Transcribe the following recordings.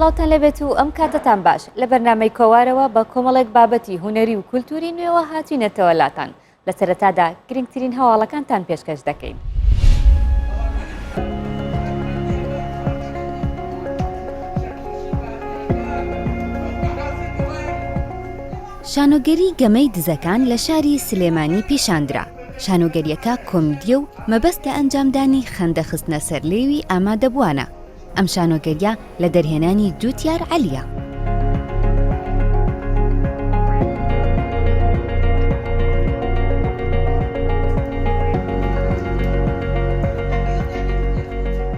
سڵاوتان لەبێت و ئەم کاتتان باش لە بەرنامەی کۆوارەوە بە کۆمەڵێک بابەتی هونەری و کولتوری نوێوە هاتوینەتەوە لاتان لە سەرەتادا گرنگترین هەواڵەکانتان پێشکەش دەکەین. شانۆگەری گەمەی دزەکان لە شاری سلێمانی پیشاندرا. شانۆگەریەکە کۆمیدیە و مەبەست لە ئەنجامدانی خەندەخستنە سەرلێوی ئامادەبووانە. ئەم شانۆگەریە لە دەرهێنانی جوتیار عەلیە.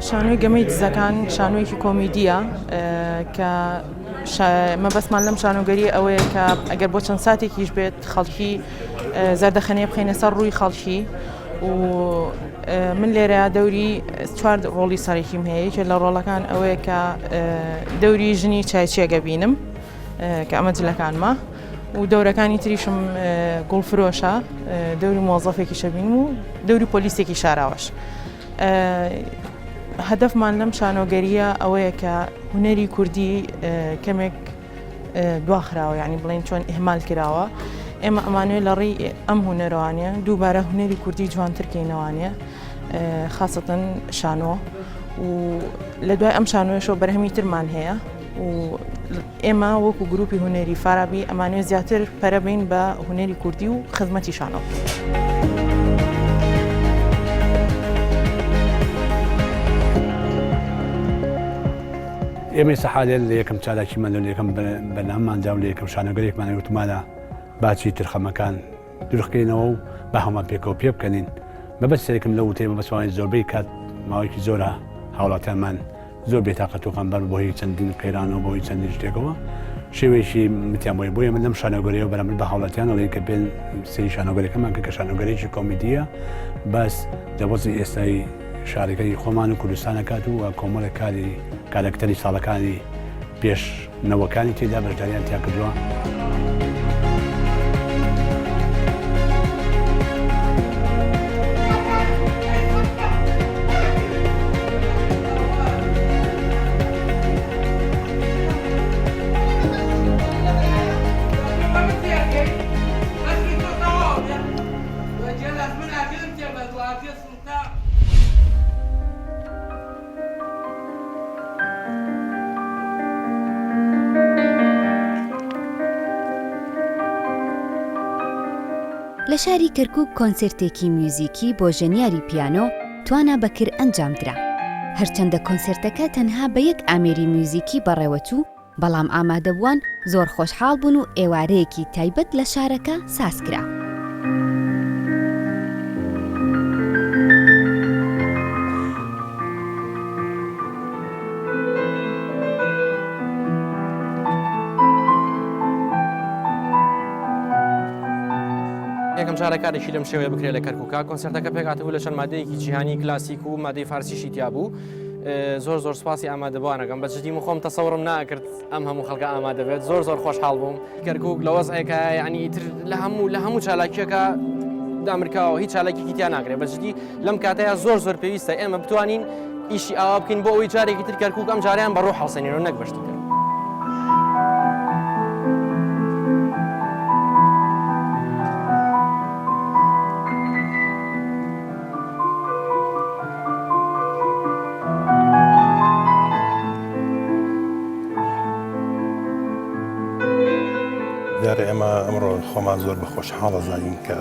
شانۆی گەمەی دزەکان شانۆیەکی کۆمیدیە کە مەبەستمان لەم شانۆگەری ئەوەیە کە ئەگەر بۆ چەند ساتێکیش بێت خەڵکی زەردەخەنەیە بخەینە سەر ڕووی خەڵکی و من لێرە دەوری چوار ڕۆڵی سەرەکیم هەیە کە لە ڕۆڵەکان ئەوەیە کە دەوری ژنی چایچێگە بینم کە ئەمە جلەکانمە و دەورەکانی تریشم گوڵفرۆشە دەوری مۆزەفێکیشە بینم و دەوری پۆلیسێکی شاراوەش. هەدەفمان لەم شانۆگەریە ئەوەیە کە هونەری کوردی کەمێک دواخراوە، یعنی بڵێن چۆن ئیهمال کراوە. ئێمە ئەمانوێت لە ڕێی ئەم هونەرەوانە دووبارە هونەری کوردی جوانترکەینەوانە خاستەن شانۆ و لە دوای ئەم شانۆیشەوە بەرهەمی ترمان هەیە و ئێمە وەکو گروپی هونەری فارابی ئەمانوێت زیاتر پەرەبین بە هونەری کوردی و خزمەتی شانۆ. ئێمە سەحالێ لە یەکەم چالاکیمان لە یەکەم بەناممانجا و لە یەکەم شانۆگەرێکمان وتمانە باچی ترخەمەکان دروستکەینەوە و بە هەمان پێکەوە پێ بکەنین. بەبەست سێکم لە وتێ بەبەستوانێت زۆربەی کات ماوەیەکی زۆرە هاوڵاتیانمان زۆر بێتاقەتوەکان بەر بۆ هی چەندین قەیرانەوە بۆی چەندین شتێکەوە شێوەیەکی متیان بۆیە من لەم شانۆگەریەوە بەرامبەر بە هاوڵاتیان ئەڵێن کە بێن سەری شانۆگەریەکەمان کە شانۆگەرێکی کۆمیدیە بەس دەوەزی ئێستایی شارەکەی خۆمان و کوردستان کات و کۆمەڵێک کارەکتەری ساڵەکانی پێشنەوەکانی تێدا بەشداریان تیا کردووە. لە شاری کەرکووک کۆنسرتێکی میوزیکی بۆ ژەنیاری پیانۆ توانە بەکر ئەنجامدرا. هەرچەندە کۆنسرتەکە تەنها بە یەک ئامێری میوزیکی بەڕێوەچوو، بەڵام ئامادەبووان زۆر خۆشحاڵ بوون و ئێوارەیەکی تایبەت لە شارەکە سازکرا. یەکەم جارەکارێکی لەم شێوەیە بکرێت لە کەرکووکە. کۆنسرتەکە پێکاتبوو لە چەند مادەیەکی جیهانی کلاسیک و مادەی فارسیشی تیا بوو. زۆر سوپاسی ئامادەبووانەکەم بەجددی خۆم تەسەوڕم ناکرد ئەم هەموو خەڵکە ئامادە بێت. زۆر خۆشحاڵ بووم. کەرکووک لە وەزعێکە یعنی ئیتر لە هەموو چالاکیەکە دامرکاوە هیچ چالاکیێکی تیا ناگرێت. بەجددی لەم کاتەیە زۆر پێویستە ئێمە بتوانین ئیشی ئاوا بکەین بۆ ئەوەی جارێکی تر کەرکووک ئەم جاریان بە ڕوح هەڵسەنێنەوە نەک بەشتەکە. دیارە ئێمە ئەمڕۆ خۆمان زۆر بە خۆشحاڵە زانین کە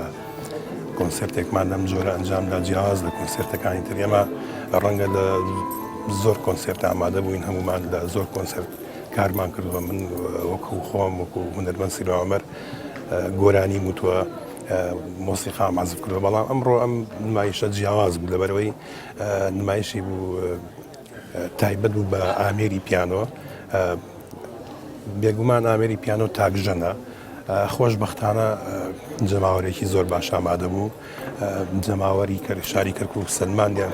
کۆنسرتێکمان لەم جۆرە ئەنجامدا جیاواز لە کۆنسرتەکانی تر. ئێمە ڕەنگە لە زۆر کۆنسرت ئامادە بووین، هەمومان لە زۆر کۆنسرت کارمان کردووە. من وەکو خۆم وەکو هونەرمەند سیروان عومەر گۆرانی وتووە مۆسیقام عەزف کردووە، بەڵام ئەمڕۆ ئەم نمایشە جیاواز بوو لەبەرەوەی نمایشی بوو تایبەت بوو بە ئامێری پیانۆ. بێگومان ئامێری پیانۆ تاکژەنە. خۆشبەختانە جەماوەرێکی زۆر باش ئامادە بوو. جەماوەری شاری کەرکووک سلمانیان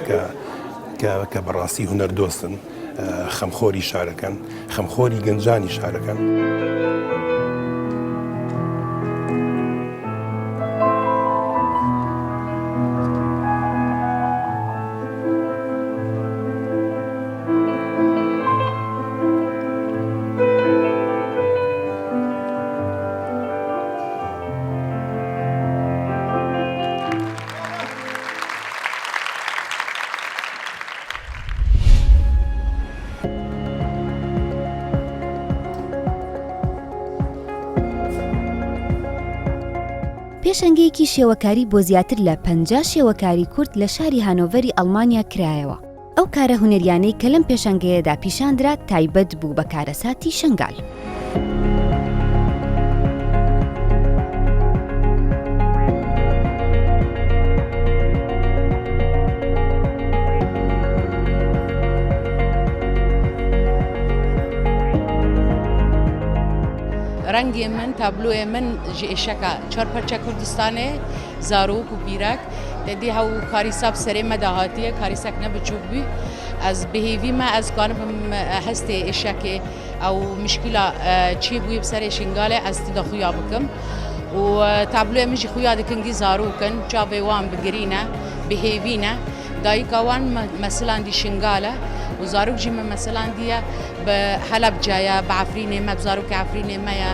کە بەڕاستی هونەر دۆستن، خەمخۆری شارەکەن، خەمخۆری گەنجانی شارەکەن. پێشەنگەیەکی شێوەکاری بۆ زیاتر لە 50 شێوەکاری کورد لە شاری هانۆڤەری ئەڵمانیا کرایەوە. ئەو کارە هونەریانەی کە لەم پێشەنگەیەدا پیشاندرا تایبەت بوو بە کارەساتی شنگال. رنگی من تابلوی من جیشکا چرپچه کردستانه زاروک و پیرک دیدی هاو کاری ساب سری مداهاتیه کاری سک نبچوب بی از بهیوی ما از کانم هست اشکه او مشکل چی بوی بسر شنگاله از تدا خویا بکم و تابلوی مجی خویا دکنگی زاروکن جاوی وان بگرینه بهیوینه دایی کوان مثلا دی شنگاله و زاروک جیم مثلا دیه به حلب جایا بعفرینه ما بزاروک عفرینه ما یا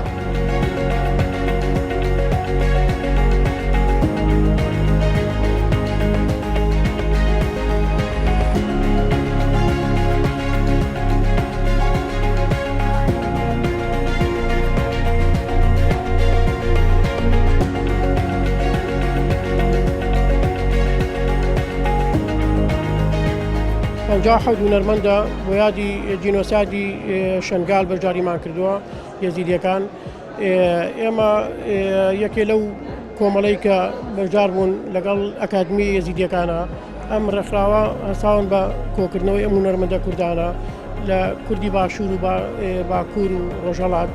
پنجاه حەوت هونەرمەندە بۆ یادی جینۆسایدی شنگال بەرجاریمان کردووە یەزیدیەکان. ئێمە یەکێ لەو کۆمەڵەی کە بەرجار بوون لەگەڵ ئەکادمی یەزیدیەکانە ئەم ڕێکخراوە هەساون بە کۆکردنەوەی ئەم هونەرمەندە کوردانە لە کوردی باشوور و باکوور و ڕۆژهەڵات.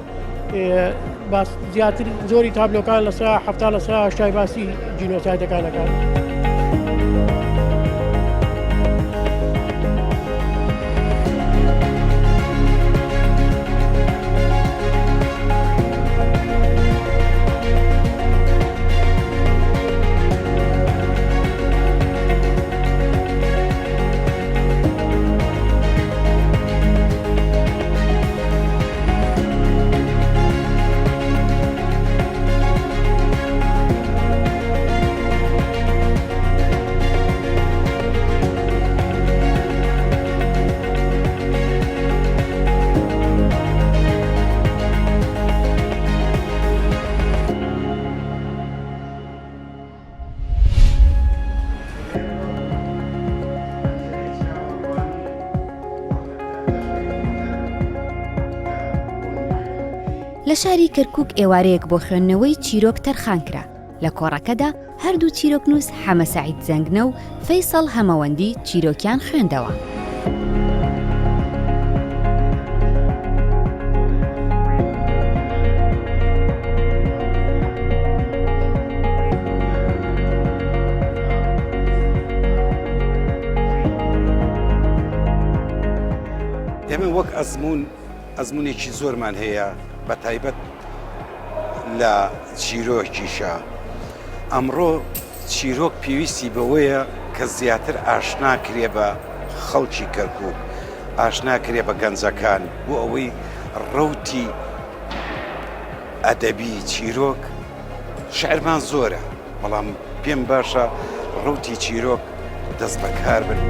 زیاتر زۆری تابلۆکان لەسەر 70% باسی جینۆسایدەکانەکان. لە شاری کەرکووک ئێوارەیەک بۆ خوێندنەوەی چیرۆک تەرخانکرا. لە کۆڕەکەدا هەردوو چیرۆکنووس حەمە سەعید زەنگنە و فەیسەڵ هەمەوەندی چیرۆکیان خوێندەوە. ئێمە وەک ئەزمونێکی زۆرمان هەیە بە تایبەت لە چیرۆکیشە. ئەمڕۆ چیرۆک پێویستی بەوەیە کە زیاتر ئاشنا کرێ بە خەڵکی کەرکووک، ئاشنا کرێ بە گەنجەکان بۆ ئەوەی ڕەوتی ئەدەبی چیرۆک شعرمان زۆرە، بەڵام پێم باشە ڕەوتی چیرۆک دەست بەکار بن.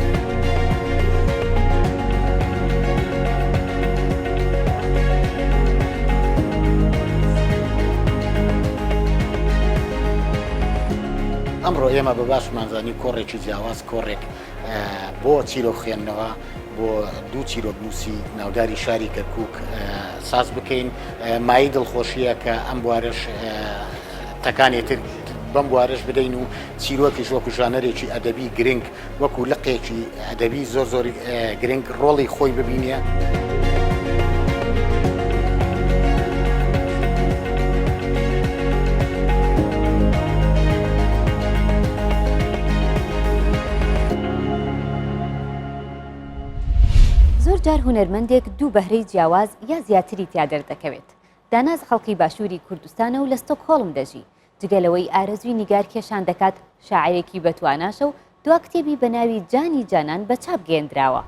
ئەمڕۆ ئێمە بە باشمانزانی کۆڕێکی جیاواز کۆڕێک بۆ چیرۆک خوێندنەوە بۆ دوو چیرۆکنووسی ناوداری شاری کەرکووک ساز بکەین. مای دڵخۆشیە کە ئەم بوارش تەکانێتر بەم بوارش بدەین و چیرۆکیش وەکو ژانەرێکی ئەدەبی گرنگ وەکو لقێکی ئەدەبی زۆر گرنگ ڕۆڵی خۆی ببینە. جار هونەرمەندێک دوو بەهرەی جیاواز یا زیاتری تیا دەردەکەوێت. داناز خەڵکی باشووری کوردستانە و لە ستۆکهۆڵم دەژی. جگەلەوەی ئارەزوی نیگار کێشان دەکات شاعرێکی بەتواناشە و دوا کتێبی بە ناوی جانی جانان بە چاپ گەێنراوە.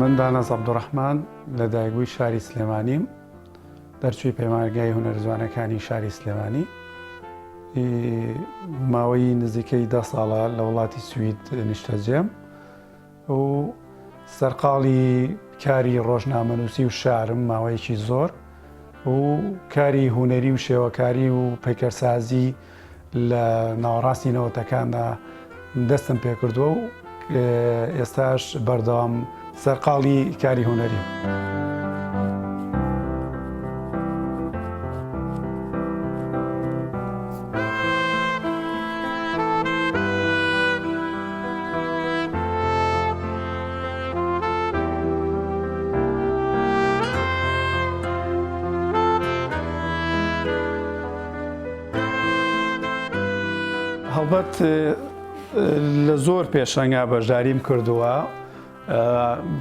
من داناز عەبدوڕەحمان لە دایکبووی شاری سلێمانیم، دەرچووی پەیمانگای هونەرجوانەکانی شاری سلێمانی. ماوەی نزیکەی 10 ساڵە لە وڵاتی سوید نیشتەجێم. و سەرقاڵی کاری ڕۆژنامەنووسی و شارم ماوەیەکی زۆر و کاری هوەری و شێوەکاری و پەیکەرسازی لە ناوەڕاستی نەوەتەکاندا دەستم پێکردووە و ئێستاش بەردەوام سەرقاڵی کاری هوەریم. هەڵبەت لە زۆر پێشەنگا بەشداریم کردووە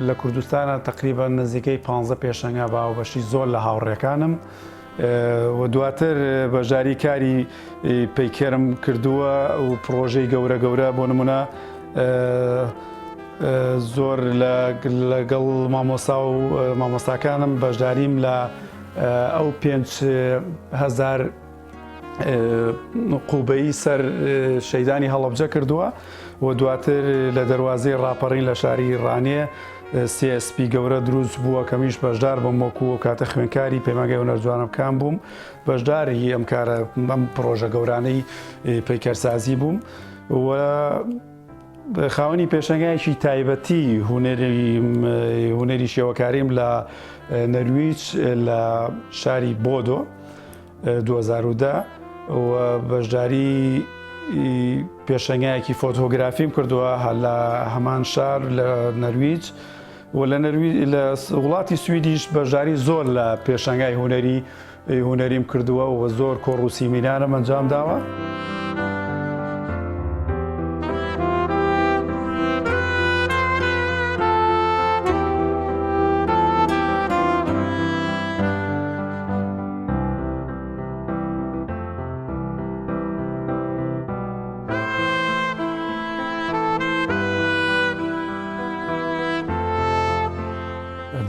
لە کوردستانە تقریبا نزیکەی 15 پێشەنگا باوبەشی زۆر لە هاوڕێکانم و دواتر بەشداری کاری پەیکەرم کردووە و پرۆژەی گەورە گەورە بۆ نمونە زۆر لەگەڵ مامۆستا و مامۆستاکانم بەشداریم لە ئەو 5,000 قوبەی سەر شەیدانی هەڵەبجە کردووە و دواتر لە دەواازەی ڕاپەڕین لە شاری ڕانێ CSP گەورە دروست بووە کەمیش بەشدار بەم وەکو و کاتە خوێنکاری پەیمانگای هونەرجوانەکان بووم بەشداری ئەم کارە ئەم پرۆژە گەورانەی پەیکەرسازی بووم و خاوەنی پێشەنگایەکی تایبەتی هوەری شێوەکاریم لە نەرویج لە شاری بۆدۆ 2010 و بەشداری پێشەنگایەکی فۆتۆگرافیم کردووە لە هەمان شار لە نەرویج و لە وڵاتی سویدیش بەشداری زۆر لە پێشەنگای هوەریم کردووە و زۆر کۆڕوسی میرانم ئەنجام داوە.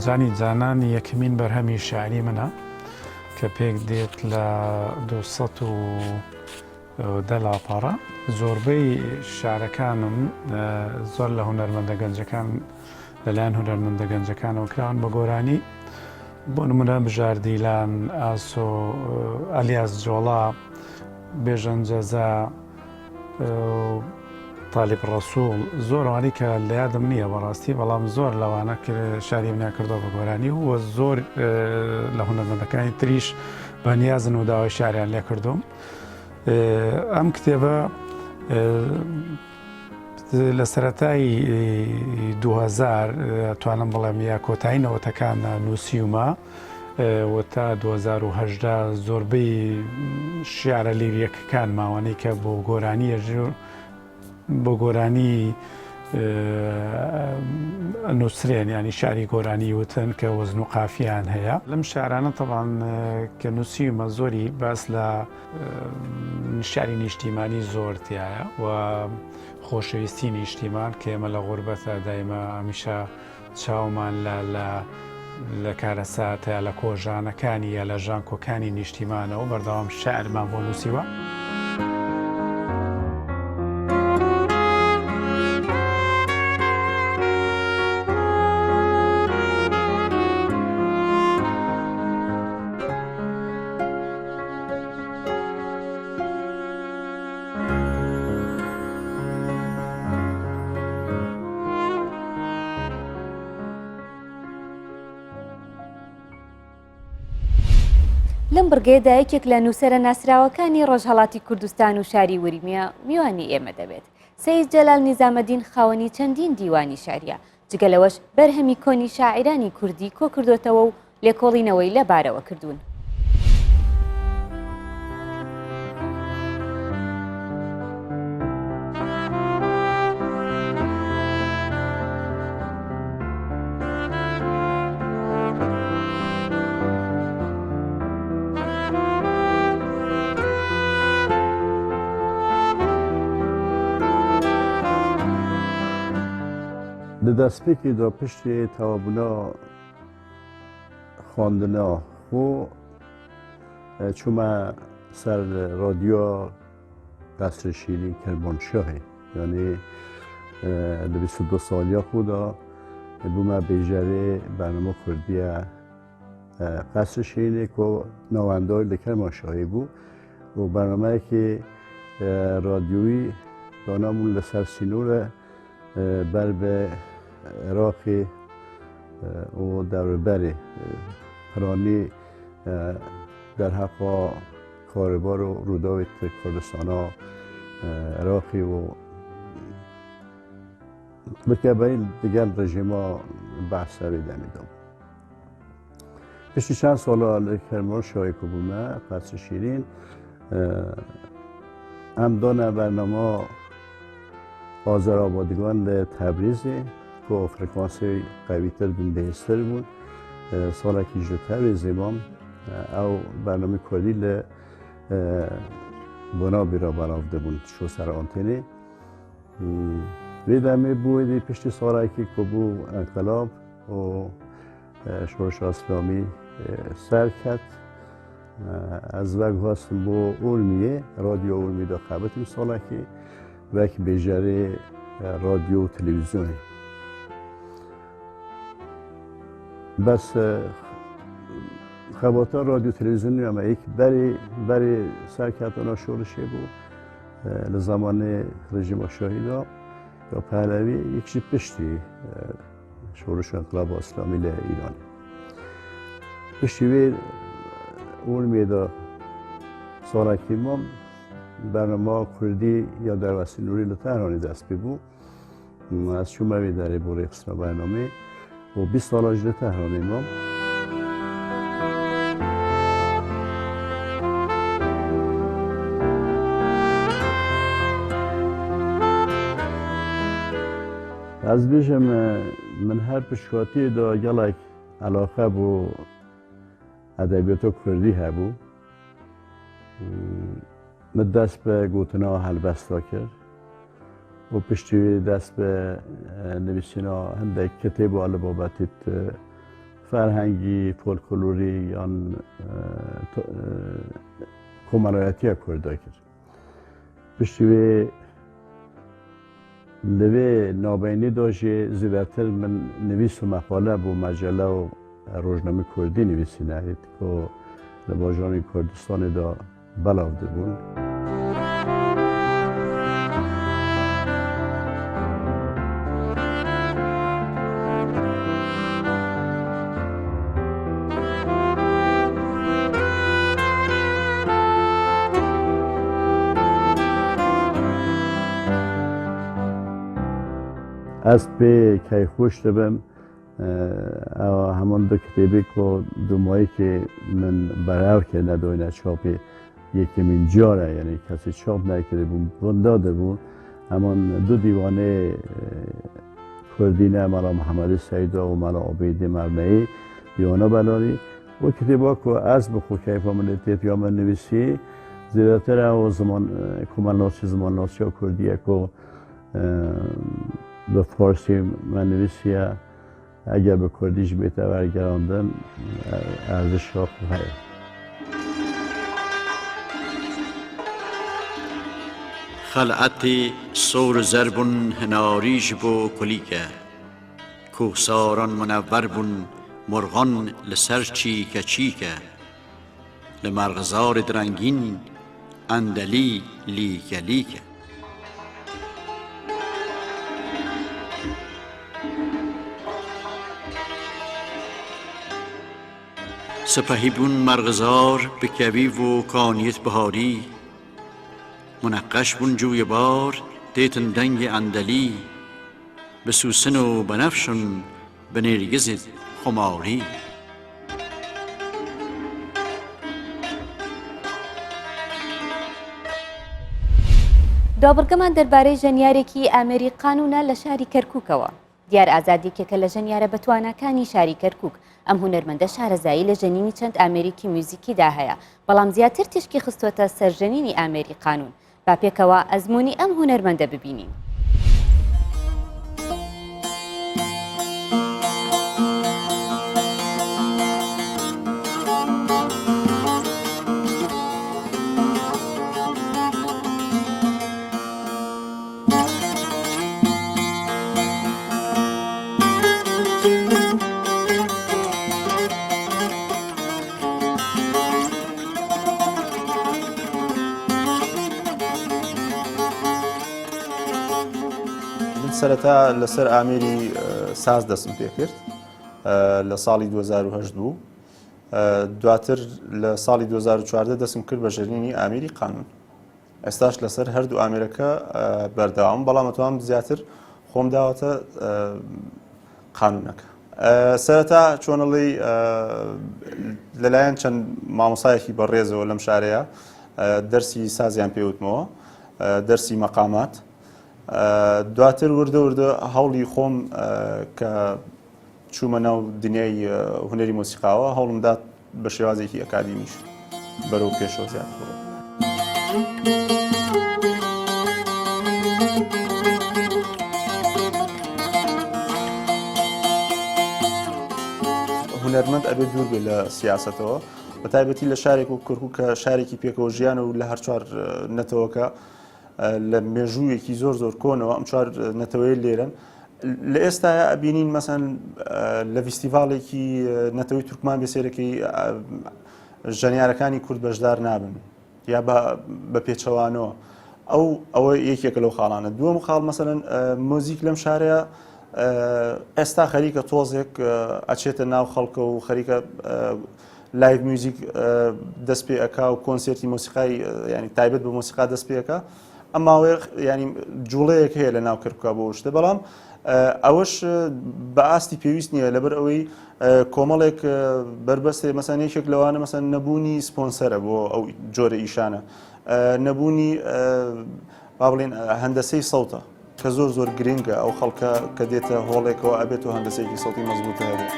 جانی جانانی یەکەمین بەرهەمی شاعری منە کە پێک دێت لە 210 لاپەڕە. زۆربەی شارەکانم زۆر لە هونەرمەندە گەنجەکان لەلایەن هونەرمەندە گەنجەکانەوە کراون بە گۆرانی بۆ نمونە بژاردیلان، ئاسۆ، ئەلیاس جۆڵا، بێژەن جەزا، تاالب ڕەسوڵ زۆرانی کە لە یادم نییە بەڕاستی بەڵام زۆر لەوانە شاری منیان کردەوە بە گۆرانی و زۆر لە هونەرمەندەکانی تریش بەنیازن و داوای شاریان لێ کردوم. ئەم کتێبە لە سەرەتای 2000 توانم بڵێم یا کۆتایینەوەتەکان نووسیومە و تا 2010 زۆربەی شیعرە لیریەکەکان ماوانەی کە بۆ گۆرانی بۆ گۆرانی نووسرێن ینی شاری گۆرانی وتن کە وەزن و قافیان هەیە. لەم شارانە تەڵان کە نووسیمە زۆری باس لە شاری نیشتیمانی زۆرتیایە و خۆشەویستی نیشتیمان کە ئێمە لە غوربەتە دایمە هەمیشە چاومان لە کارەساتە لە کۆژانەکانی یا لە ژانکۆکانی نیشتیمانە و بەردەوام شعرمان بۆ نووسیوە. لەم بڕگەیەدا یەکێک لە نووسەرە ناسراوەکانی ڕۆژهەڵاتی کوردستان و شاری وریمیە میوانی ئێمە دەبێت. سەید جەلال نیزامەدین خاوەنی چەندین دیوانی شاریە، جگەلەوەش بەرهەمی کۆنی شاعیرانی کوردی کۆ کردوتەوە و لێکۆڵینەوەی لەبارەوە کردوون. Li destpêkê da piştê tewabûna xwandina xwe çûme ser radyoya Qesrê Şîrî Kermanşahê yanî لە 22 ساڵیا خۆدا بوومە بێژەرێ بەرنامە کوردیە قەسر شیرینێک و ناوەندۆی لە کەرمانشاهی بوو و بەرنامەیەکی رادیۆیی دانامون لەسەر سینوورە بەر بە عێراقی و دەوروبەری پرانی دەرهەقا کارەبار و ڕووداوی کوردستانە عێراقی و بکەبەری دیگەر ڕژیما بەحسەوی دەمیدەم. پشتی چند ساڵە لە کەرمانشاهی کە بوومە قەسر شیرین ئەم دانە بەرنامە ئازەرابادیگان لە تەبریزی کە فرکانسی قویتر بوون بەهێزتر بوون ساڵێکی ji تەبریزê مام ئەو بەرنامەی کوردی لە بۆناوی را بەراورده بوون شۆ سەر ئانتێنێ وێ دەمێ بووێ پشتی ساڵێکی کە بوو ئەنقلاب و شۆڕشا ئیسلامی سەر کرد ئەز وەک هەستم بۆ ئورمیێ رادیۆ ئورمیدا قەبەتم ساڵێکی وەک بێژەرێ رادیۆ و تەلەڤیزیۆنی بەس خەباتە رادیۆ تەلەڤیزیۆنی ئەمە یەک بەری سەرکەوتنە شۆڕشێ بوو لە زمانê rejima şahîda ya Pehlevî yek ji piştî şoreşa İnqilaba İslamî li Îranê. Piştî wê Urmiyê da salekî mam bername Kurdî ya Derwesî Nûrî li Tehranê dest pê bû. Ez çûme wê derê bo rêxistina bernamê û 20 sala ji li Tehranê mam. Ez bêjim min her piştî da gelek elaxe bû edebiyata Kurdî hebû. Min dest bi gotina helbesta kir û piştî wê dest bi nivîsîna hindek kitêb li babetî ferhengî, folklorî yan komarayetiya Kurda kir. Piştî wê li vê navbeynî da jî zêdetir min nivîs û meqale bû mecelle û rojnamê Kurdî nivîsîne ku li bajarê Kurdistanê da belav dibûn. Ez pê keyxweş dibim heman du kitêbê ku du mayekê min berew kir nedoyne çapê yekemîn car e yani kesî çap nekiribû bunda dibûn heman du dîwanê Kurdî ne mala Mihemedî Seyda û mala Abêdê Mevneyî dîwana belarî o kitêba ku ez bi xwe keyfa min lê têt ya min nivîsî zêdetir e o ziman ku me nasî zimannasiya Kurdî ye ku به فارسی من نویسیه اگر به کردیش بیته برگراندن ارزش ها خوبه خلعتی سور زربون هناریج بو کلیکه کوهساران منور بون مرغان لسر چیکه چیکه لمرغزار درنگین اندلی لیکه لیکه سپهی بون مرغزار به کویو و کانیت بهاری منقش بون جوی بار دیتن دنگ اندلی به سوسن و بنفشن به نرگز خماری دابڕگەمان دەربارەی ژەنیارێکی ئامێری قانونە لە شاری کەرکووکەوە. دیار ئازادیەکێکە لە ژەنیارە بەتوانەکانی شاری کەرکووک. ئەم هونەرمەندە شارەزایی لە ژەنینی چەند ئامێرێکی میوزیکیدا هەیە، بەڵام زیاتر تشکی خستوەتە سەر ژەنینی ئامێری قانون. با پێکەوە ئەزمموی ئەم هونەرمەندە ببینین. سەرەتا لەسەر ئامێری ساز دەستم پێ کرد لە ساڵی 2010 بوو. دواتر لە ساڵی 2014 دەستم کرد بە ژەرینی ئامێری قانون. ئێستاش لەسەر هەردوو ئامێرەکە بەردەوام، بەڵام ئەتوانم زیاتر خۆم داوەتە قانونەکە. سەرەتا چۆنەڵی لەلایەن چەند مامۆسایەکی بەڕێزەوە لەم شارەیە دەرسی سازیان پێوتمەوە، دەرسی مەقامات. دواتر وردە هەوڵی خۆم کە چوومە ناو دنیای هونەری مۆسیقاوە هەوڵمدا بە شێوازێکی ئەکادیمیش بەرەو پێشەوە زیاد بڕۆ. هونەرمەند ئەبێت دوور بێت لە سیاسەتەوە، بە تایبەتی لە شارێک و کورکوو کە شارێکی پێکەوە ژیان و لە هەر چوار نەتەوەکە لە مێژوویەکی زۆر کۆنەوە ئەم چوار نەتەوەی لێرن. لە ئێستاە ئەبینین مەسەن لە فیستیڤاڵێکی نەتەوەی تورکمان بێسێرەکەی ژەنیارەکانی کورد بەشدار نابن یا بە پێچەوانەوە. ئەوە یەکێکە لەو خاڵانە. دووەم خاڵ مەسەن مۆزیک لەم شارەیە ئێستا خەریکە تۆزێک ئەچێتە ناو خەڵکە و خەریکە لایڤ میوزیک دەست پێ ئەکا و کۆنسێرتی مۆسیقای ینی تایبەت بە مۆسیقا دەست پێەکە. ئەماوێ ینی جوڵەیەک هەیە لە ناو کردکە بۆ شتە، بەڵام ئەوەش بە ئاستی پێویست نییە لەبەر ئەوەی کۆمەڵێک بربەستێ مەسەن یەکێک لەوانە مەسەن نەبوونی سپۆنسەرە بۆ ئەو جۆرە ئیشانە، نەبوونی با بڵێن هەندەسەی سەوتە کە زۆر گرنگە ئەو خەڵکە کە دێتە هۆڵێکەوە ئەبێت و هەندەسێکی سەوتی مەزبوطە هەبێت.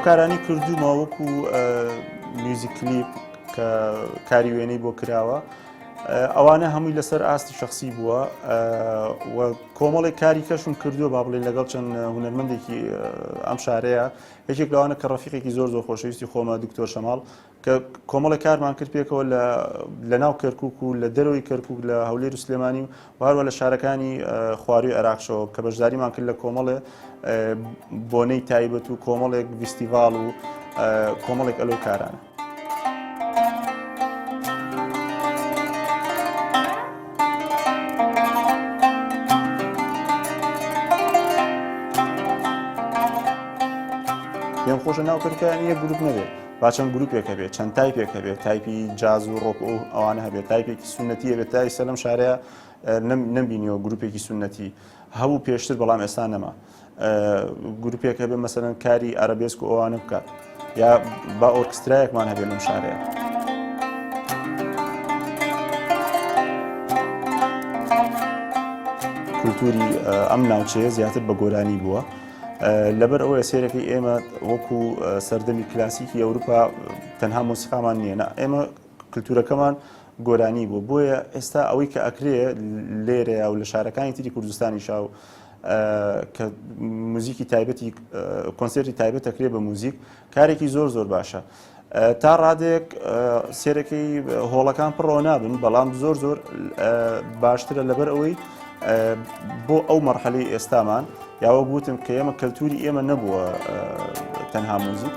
کارانی کردومەوە وەکو میوزیک کلیپ کە کاری وێنەی بۆ کراوە، ئەوانە هەمووی لەسەر ئاستی شخصی بووە و کۆمەڵی کاری کەشم کردووە با بڵێن لەگەڵ چەند هونەرمەندێکی ئەم شارەیە. یەکێک لەوانە کە ڕەفیقێکی زۆر خۆشەویستی خۆمە دکتۆر شەماڵ کە کۆمەڵی کارمان کرد پێکەوە لە ناو کەرکووک و لە دەرەوەی کەرکووک لە هەولێر و سلێمانی و هەروە لە شارەکانی خواروی عێراقشەوە کە بەشداریمان کرد لە کۆمەڵێ بۆنەی تایبەت و کۆمەڵێک فیستیڤاڵ و کۆمەڵێک ئەلەو کارانە. پێم خۆشە ناو کردکانی یەک گروپ نەبێت، با چەند گروپێک هەبێت، چەند تایپێک هەبێت، تایپی جاز و ڕۆک و ئەوانە هەبێت، تایپێکی سونەتی هەبێت. تا ئێستا لەم شارەیە نەبینیەوە گروپێکی سونەتی، هەبوو پێشتر بەڵام ئێستا نەما. گروپێک هەبێت مەسەلەن کاری ئارەبێسک و ئەوانە بکات، یا با ئۆرکسترایەکمان هەبێت لەم شارەیە. کولتوری ئەم ناوچەیە زیاتر بە گۆرانی بووە، لەبەر ئەوەیە سێرەکەی ئێمە وەکو سەردەمی کلاسیکی ئەوروپا تەنها مۆسیقامان نییە، ئێمە کولتورەکەمان گۆرانی بوو. بۆیە ئێستا ئەوەی کە ئەکرێ لێرەیە و لە شارەکانی تری کوردستانی شاو کە موزیکی تایبەتی کۆنسێرتی تایبەت ئەکرێ بە موزیک کارێکی زۆر باشە. تا ڕادێک سێرەکەی هۆڵەکان پڕەوە نابن، بەڵام زۆر باشترە لەبەر ئەوەی بۆ ئەو مەرحەلەی ئێستامان یاوە گوتم کە ئێمە کەلتوری ئێمە نەبووە تەنها موزیک.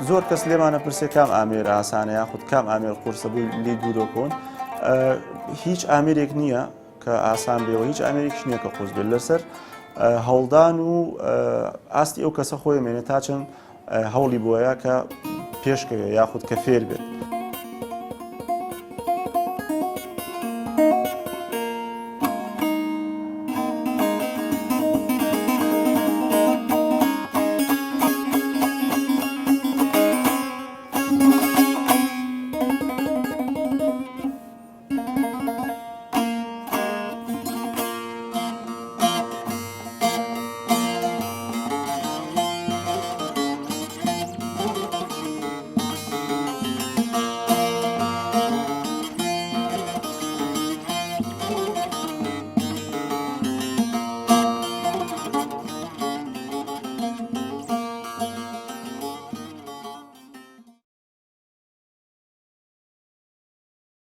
زۆر کەس لێمانە پرسێ کام ئامێر ئاسانە یاخود کام ئامێر قورسە بووی لێ دوورۆ کۆن. هیچ ئامێرێک نییە کە ئاسان بێەوە، هیچ ئامێرێکیش نییە کە قورس بێت. لەسەر هەوڵدان و ئاستی ئەو کەسە خۆی مێنێت تا چەند هەوڵی بۆیە کە پێشکەوێ یاخود کە فێر بێت.